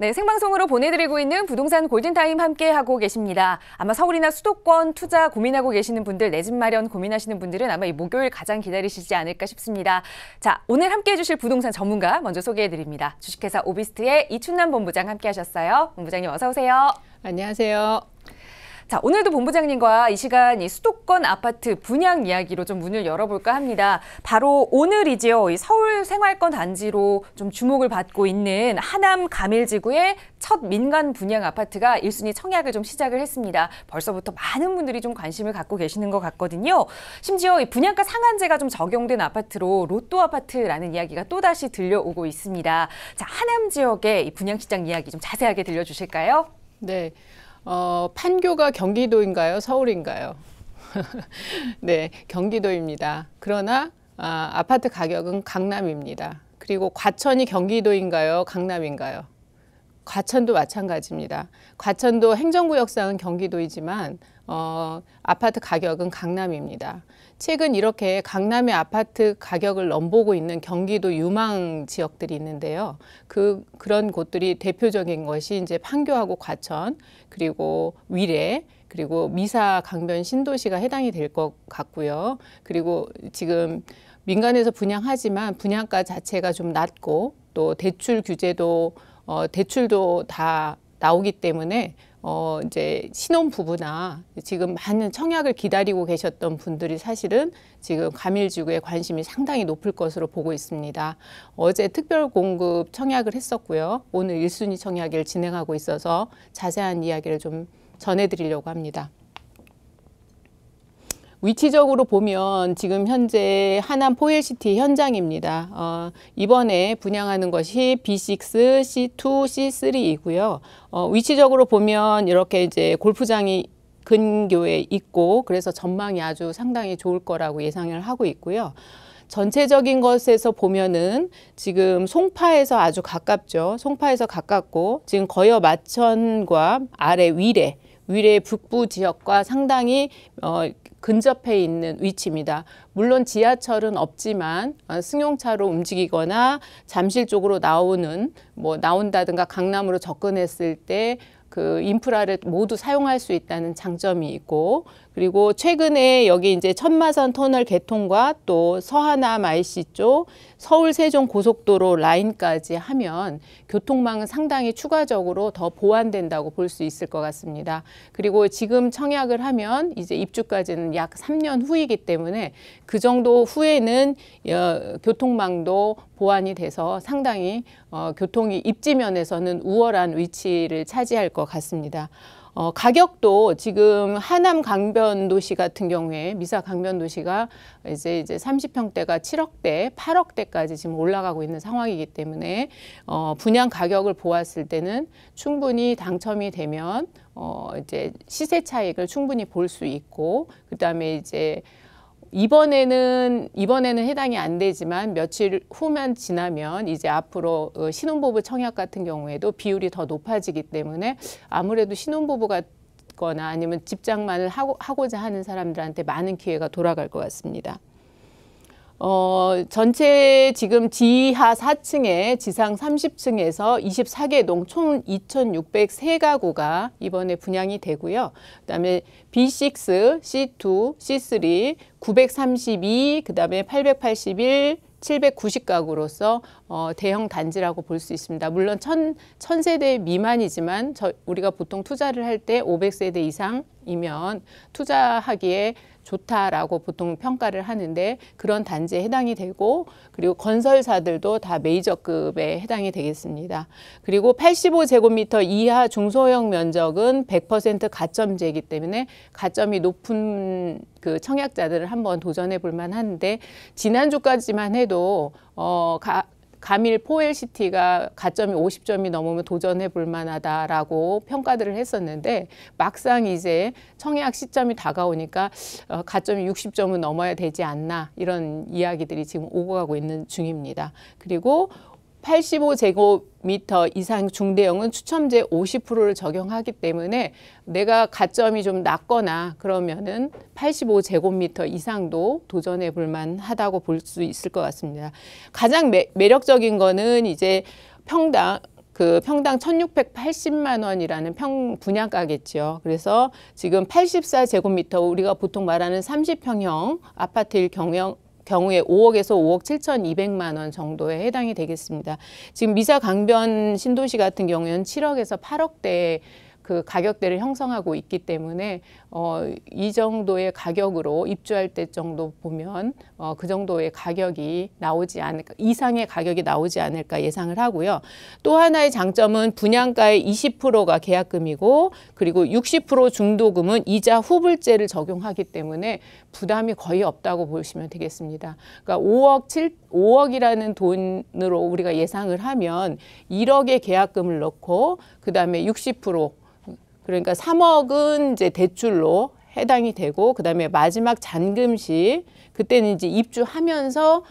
네, 생방송으로 보내드리고 있는 부동산 골든타임 함께하고 계십니다. 아마 서울이나 수도권 투자 고민하고 계시는 분들, 내 집 마련 고민하시는 분들은 아마 이 목요일 가장 기다리시지 않을까 싶습니다. 자, 오늘 함께해 주실 부동산 전문가 먼저 소개해드립니다. 주식회사 오비스트의 이춘남 본부장 함께하셨어요. 본부장님 어서 오세요. 안녕하세요. 자, 오늘도 본부장님과 이 시간 이 수도권 아파트 분양 이야기로 좀 문을 열어볼까 합니다. 바로 오늘이지요. 이 서울 생활권 단지로 좀 주목을 받고 있는 하남 가밀지구의 첫 민간 분양 아파트가 1순위 청약을 좀 시작을 했습니다. 벌써부터 많은 분들이 좀 관심을 갖고 계시는 것 같거든요. 심지어 이 분양가 상한제가 좀 적용된 아파트로 로또 아파트라는 이야기가 또다시 들려오고 있습니다. 자, 하남 지역의 이 분양시장 이야기 좀 자세하게 들려주실까요? 네. 판교가 경기도인가요? 서울인가요? 네, 경기도입니다. 그러나 아파트 가격은 강남입니다. 그리고 과천이 경기도인가요? 강남인가요? 과천도 마찬가지입니다. 과천도 행정구역상은 경기도이지만 아파트 가격은 강남입니다. 최근 이렇게 강남의 아파트 가격을 넘보고 있는 경기도 유망 지역들이 있는데요. 그런 곳들이 대표적인 것이 이제 판교하고 과천, 그리고 위례, 그리고 미사, 강변, 신도시가 해당이 될 것 같고요. 그리고 지금 민간에서 분양하지만 분양가 자체가 좀 낮고 또 대출 규제도 대출도 다 나오기 때문에 이제 신혼부부나 지금 많은 청약을 기다리고 계셨던 분들이 사실은 지금 가밀지구에 관심이 상당히 높을 것으로 보고 있습니다. 어제 특별공급 청약을 했었고요. 오늘 1순위 청약을 진행하고 있어서 자세한 이야기를 좀 전해드리려고 합니다. 위치적으로 보면 지금 현재 하남 포일시티 현장입니다. 이번에 분양하는 것이 B6, C2, C3이고요. 위치적으로 보면 이렇게 이제 골프장이 근교에 있고 그래서 전망이 아주 상당히 좋을 거라고 예상을 하고 있고요. 전체적인 것에서 보면은 지금 송파에서 아주 가깝죠. 송파에서 가깝고 지금 거여 마천과 아래 위례 북부 지역과 상당히 근접해 있는 위치입니다. 물론 지하철은 없지만 승용차로 움직이거나 잠실 쪽으로 나온다든가 강남으로 접근했을 때 그 인프라를 모두 사용할 수 있다는 장점이 있고, 그리고 최근에 여기 이제 천마선 터널 개통과 또 서하남 IC 쪽 서울 세종 고속도로 라인까지 하면 교통망은 상당히 추가적으로 더 보완된다고 볼 수 있을 것 같습니다. 그리고 지금 청약을 하면 이제 입주까지는 약 3년 후이기 때문에 그 정도 후에는 교통망도 보완이 돼서 상당히 교통이 입지 면에서는 우월한 위치를 차지할 것 같습니다. 가격도 지금 하남 강변도시 같은 경우에 미사 강변도시가 이제 30평대가 7억대, 8억대까지 지금 올라가고 있는 상황이기 때문에 분양 가격을 보았을 때는 충분히 당첨이 되면 이제 시세 차익을 충분히 볼 수 있고, 그다음에 이제 이번에는 해당이 안 되지만 며칠 후만 지나면 이제 앞으로 신혼부부 청약 같은 경우에도 비율이 더 높아지기 때문에 아무래도 신혼부부가 거나 아니면 집장만을 하고자 하는 사람들한테 많은 기회가 돌아갈 것 같습니다. 전체 지금 지하 4층에 지상 30층에서 24개 동 총 2,603가구가 이번에 분양이 되고요. 그다음에 B6, C2, C3 932, 그다음에 881, 790가구로서 대형 단지라고 볼 수 있습니다. 물론 1000세대 미만이지만 우리가 보통 투자를 할 때 500세대 이상이면 투자하기에 좋다라고 보통 평가를 하는데 그런 단지에 해당이 되고, 그리고 건설사들도 다 메이저급에 해당이 되겠습니다. 그리고 85제곱미터 이하 중소형 면적은 100% 가점제이기 때문에 가점이 높은 그 청약자들을 한번 도전해 볼 만한데, 지난주까지만 해도 가밀 포엘시티가 가점이 50점이 넘으면 도전해 볼 만하다라고 평가들을 했었는데, 막상 이제 청약 시점이 다가오니까 가점이 60점은 넘어야 되지 않나, 이런 이야기들이 지금 오고 가고 있는 중입니다. 그리고 85제곱미터 이상 중대형은 추첨제 50%를 적용하기 때문에 내가 가점이 좀 낮거나 그러면은 85제곱미터 이상도 도전해 볼 만하다고 볼 수 있을 것 같습니다. 가장 매력적인 거는 이제 평당 그 평당 1,680만 원이라는 분양가겠죠. 그래서 지금 84제곱미터 우리가 보통 말하는 30평형 아파트일 경우에 5억에서 5억 7,200만 원 정도에 해당이 되겠습니다. 지금 미사 강변 신도시 같은 경우에는 7억에서 8억대 그 가격대를 형성하고 있기 때문에 이 정도의 가격으로 입주할 때 정도 보면 그 정도의 가격이 나오지 않을까, 이상의 가격이 나오지 않을까 예상을 하고요. 또 하나의 장점은 분양가의 20%가 계약금이고 그리고 60% 중도금은 이자 후불제를 적용하기 때문에 부담이 거의 없다고 보시면 되겠습니다. 그러니까 5억이라는 돈으로 우리가 예상을 하면 1억의 계약금을 넣고 그다음에 60% 그러니까 3억은 이제 대출로 해당이 되고 그다음에 마지막 잔금시 그때는 이제 입주하면서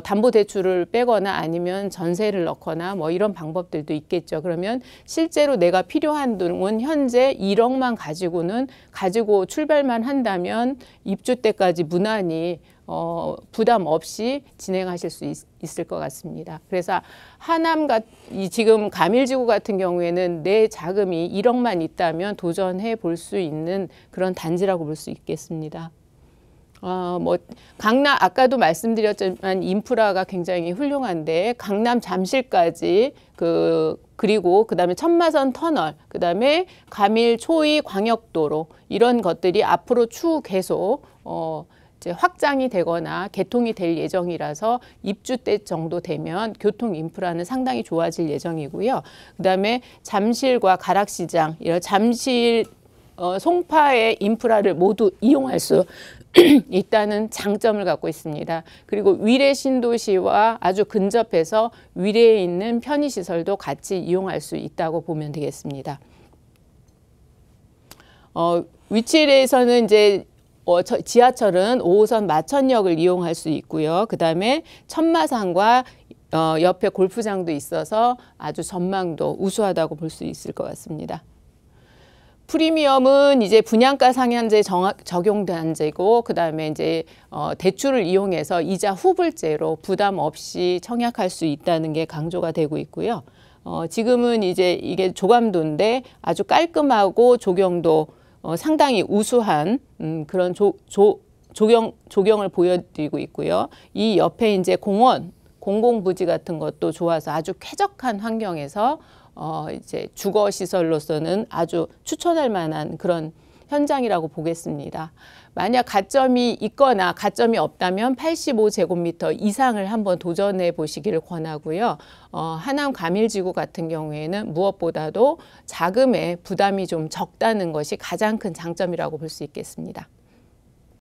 담보대출을 빼거나 아니면 전세를 넣거나 뭐 이런 방법들도 있겠죠. 그러면 실제로 내가 필요한 돈은 현재 1억만 가지고 출발만 한다면 입주 때까지 무난히 부담 없이 진행하실 수 있을 것 같습니다. 그래서 지금 가밀지구 같은 경우에는 내 자금이 1억만 있다면 도전해 볼 수 있는 그런 단지라고 볼 수 있겠습니다. 강남 아까도 말씀드렸지만 인프라가 굉장히 훌륭한데 강남 잠실까지 그리고 그다음에 천마선 터널, 그다음에 가밀 초이 광역도로 이런 것들이 앞으로 추후 계속 이제 확장이 되거나 개통이 될 예정이라서 입주 때 정도 되면 교통 인프라는 상당히 좋아질 예정이고요. 그다음에 잠실과 가락시장 이런 잠실 송파의 인프라를 모두 이용할 수 있다는 장점을 갖고 있습니다. 그리고 위례 신도시와 아주 근접해서 위례에 있는 편의시설도 같이 이용할 수 있다고 보면 되겠습니다. 위치에서는 이제 지하철은 5호선 마천역을 이용할 수 있고요. 그 다음에 천마산과 옆에 골프장도 있어서 아주 전망도 우수하다고 볼 수 있을 것 같습니다. 프리미엄은 이제 분양가 상한제 적용 단제고 그다음에 이제 대출을 이용해서 이자 후불제로 부담 없이 청약할 수 있다는 게 강조가 되고 있고요. 지금은 이제 이게 조감도인데 아주 깔끔하고 조경도 상당히 우수한 그런 조경을 보여드리고 있고요. 이 옆에 이제 공공부지 같은 것도 좋아서 아주 쾌적한 환경에서 이제 주거 시설로서는 아주 추천할 만한 그런 현장이라고 보겠습니다. 만약 가점이 있거나 가점이 없다면 85제곱미터 이상을 한번 도전해 보시기를 권하고요. 하남 가밀지구 같은 경우에는 무엇보다도 자금의 부담이 좀 적다는 것이 가장 큰 장점이라고 볼 수 있겠습니다.